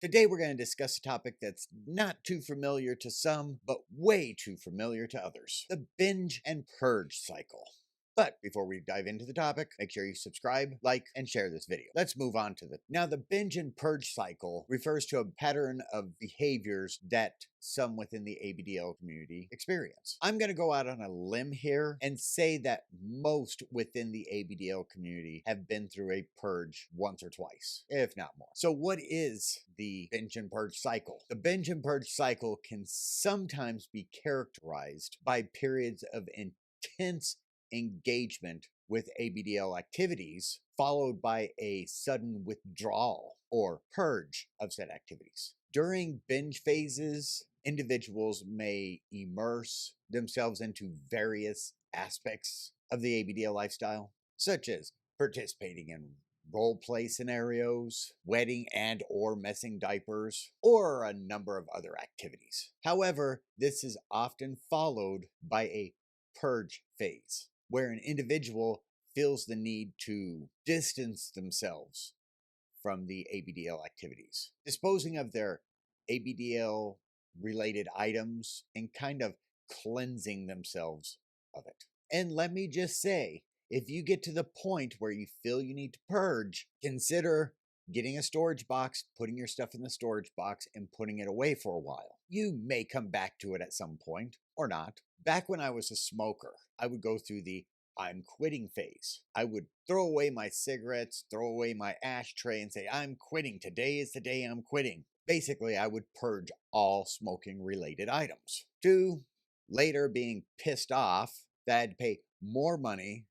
Today we're going to discuss a topic that's not too familiar to some, but way too familiar to others. The binge and purge cycle. But before we dive into the topic, make sure you subscribe, like, and share this video. Let's move on to Now, the binge and purge cycle refers to a pattern of behaviors that some within the ABDL community experience. I'm going to go out on a limb here and say that most within the ABDL community have been through a purge once or twice, if not more. So what is the binge and purge cycle? The binge and purge cycle can sometimes be characterized by periods of intense engagement with ABDL activities, followed by a sudden withdrawal or purge of said activities. During binge phases, individuals may immerse themselves into various aspects of the ABDL lifestyle, such as participating in role play scenarios, wetting and or messing diapers, or a number of other activities. However, this is often followed by a purge phase, where an individual feels the need to distance themselves from the ABDL activities, disposing of their ABDL related items and kind of cleansing themselves of it. And let me just say, if you get to the point where you feel you need to purge, consider getting a storage box, putting your stuff in the storage box, and putting it away for a while. You may come back to it at some point, or not. Back when I was a smoker, I would go through the I'm quitting phase. I would throw away my cigarettes, throw away my ashtray, and say, I'm quitting. Today is the day I'm quitting. Basically, I would purge all smoking related items. To later being pissed off that I had to pay more money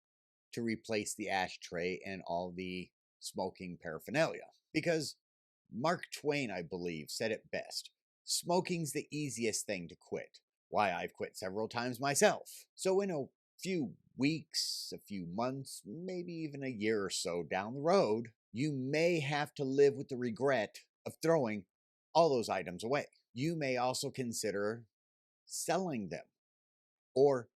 to replace the ashtray and all the smoking paraphernalia. Because Mark Twain, I believe, said it best. Smoking's the easiest thing to quit. Why, I've quit several times myself. So in a few weeks, a few months, maybe even a year or so down the road, you may have to live with the regret of throwing all those items away. You may also consider selling them or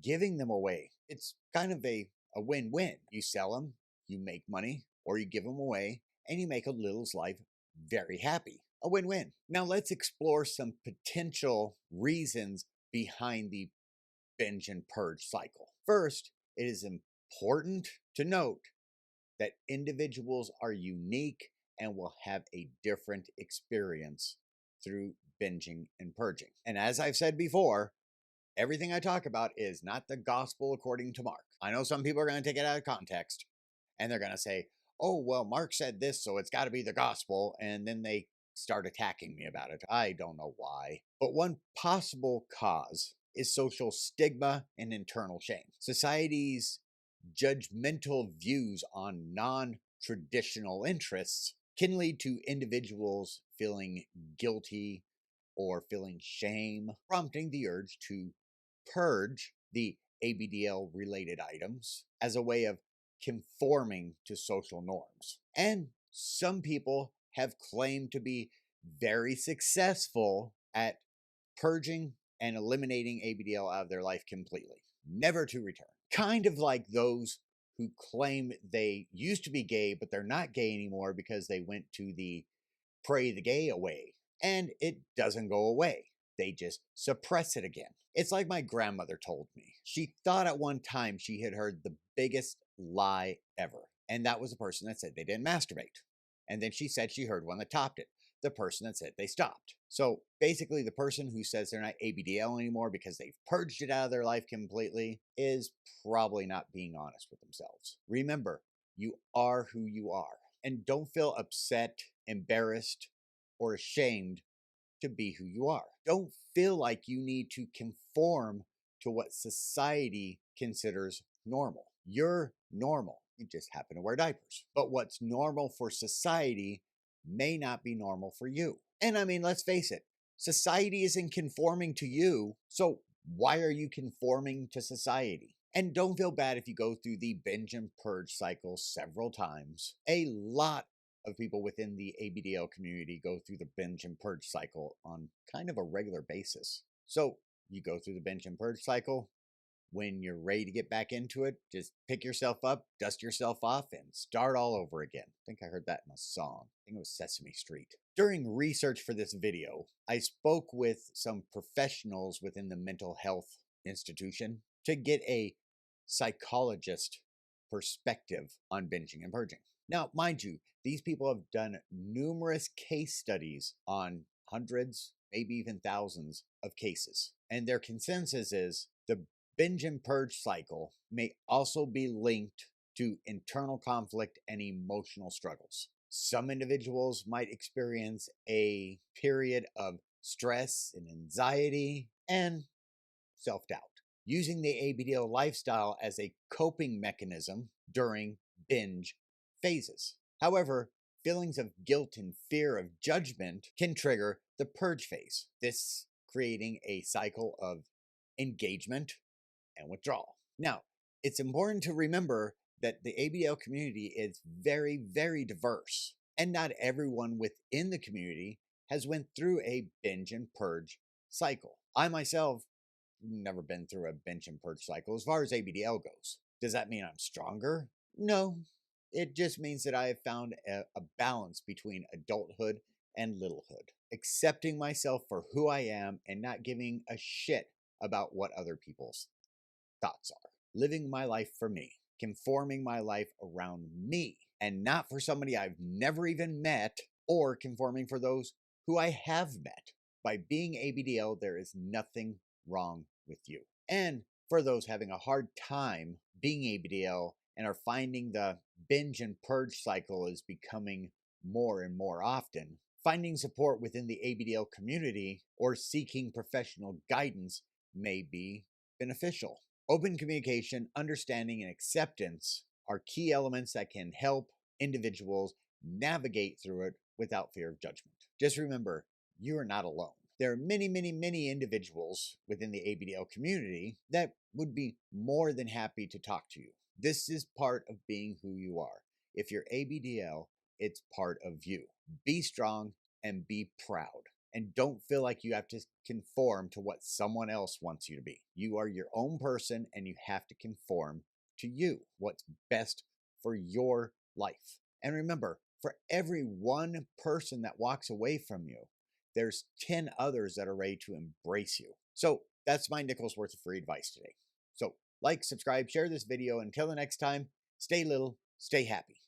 giving them away. It's kind of a win-win. You sell them, you make money, or you give them away, and you make a little's life very happy. A win-win. Now let's explore some potential reasons behind the binge and purge cycle. First, it is important to note that individuals are unique and will have a different experience through binging and purging. And as I've said before, everything I talk about is not the gospel according to Mark. I know some people are going to take it out of context and they're going to say, oh, well, Mark said this, so it's got to be the gospel. And then they start attacking me about it. I don't know why. But one possible cause is social stigma and internal shame. Society's judgmental views on non-traditional interests can lead to individuals feeling guilty or feeling shame, prompting the urge to purge the ABDL related items as a way of conforming to social norms. And some people have claimed to be very successful at purging and eliminating ABDL out of their life completely, never to return. Kind of like those who claim they used to be gay, but they're not gay anymore because they went to the pray the gay away. And it doesn't go away. They just suppress it again. It's like my grandmother told me. She thought at one time she had heard the biggest lie ever. And that was the person that said they didn't masturbate. And then she said she heard one that topped it. The person that said they stopped. So basically the person who says they're not ABDL anymore because they've purged it out of their life completely is probably not being honest with themselves. Remember, you are who you are. And don't feel upset, embarrassed, or ashamed to be who you are. Don't feel like you need to conform to what society considers normal. You're normal. You just happen to wear diapers. But what's normal for society may not be normal for you. And I mean, let's face it, society isn't conforming to you, so why are you conforming to society? And don't feel bad if you go through the binge and purge cycle several times. A lot of people within the ABDL community go through the binge and purge cycle on kind of a regular basis. So you go through the binge and purge cycle, when you're ready to get back into it, just pick yourself up, dust yourself off, and start all over again. I think I heard that in a song. I think it was Sesame Street. During research for this video, I spoke with some professionals within the mental health institution to get a psychologist perspective on binging and purging. Now, mind you, these people have done numerous case studies on hundreds, maybe even thousands of cases. And their consensus is the binge and purge cycle may also be linked to internal conflict and emotional struggles. Some individuals might experience a period of stress and anxiety and self-doubt, using the ABDL lifestyle as a coping mechanism during binge phases. However, feelings of guilt and fear of judgment can trigger the purge phase, this creating a cycle of engagement and withdrawal. Now, it's important to remember that the ABDL community is very, very diverse, and not everyone within the community has went through a binge and purge cycle. I myself never been through a binge and purge cycle as far as ABDL goes. Does that mean I'm stronger? No. It just means that I have found a balance between adulthood and littlehood, accepting myself for who I am and not giving a shit about what other people's thoughts are. Living my life for me, conforming my life around me, and not for somebody I've never even met, or conforming for those who I have met. By being ABDL, there is nothing wrong with you. And for those having a hard time being ABDL and are finding the binge and purge cycle is becoming more and more often, finding support within the ABDL community or seeking professional guidance may be beneficial. Open communication, understanding, and acceptance are key elements that can help individuals navigate through it without fear of judgment. Just remember, you are not alone. There are many, many, many individuals within the ABDL community that would be more than happy to talk to you. This is part of being who you are. If you're ABDL, it's part of you. Be strong and be proud. And don't feel like you have to conform to what someone else wants you to be. You are your own person and you have to conform to you, what's best for your life. And remember, for every one person that walks away from you, there's 10 others that are ready to embrace you. So that's my nickel's worth of free advice today. So like, subscribe, share this video. Until the next time, stay little, stay happy.